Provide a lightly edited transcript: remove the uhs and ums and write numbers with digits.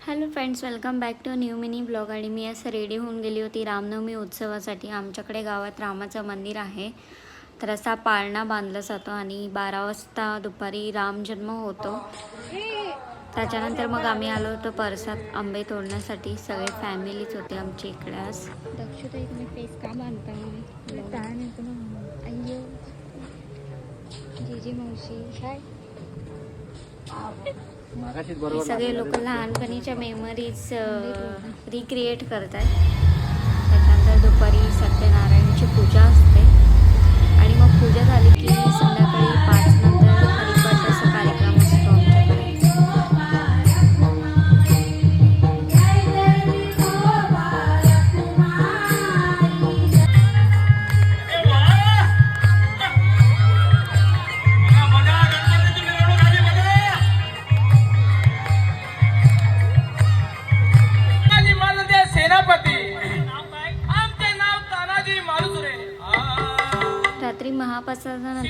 Hello friends, welcome back to new mini blog. आणि मी असं रेडी होऊन गेली होती रामनवमी उत्सवासाठी. आमच्याकडे गावात रामाचं मंदिर आहे, तर असा पाळणा बांधला जातो आणि 12 वाजता दुपारी राम जन्म होतो. त्याच्यानंतर मग आम्ही आलो होतो परसात आंबे तोडण्यासाठी. सगळे फॅमिलीच होते आमच्या इकडे. आज दक्षताई, तुम्ही फेस का बांधता? अय्यो जीजी मावशी काय, सगळे लोक लहानपणीच्या मेमरीज रिक्रिएट करत आहेत. त्याच्यानंतर दुपारी सत्यनारायणची पूजा असते आणि मग पूजा झाली की संध्याकाळी 5 नंतर हरिपाठ असा कार्यक्रम असतो आमच्याकडे. रात्री महाप्रसादानंतर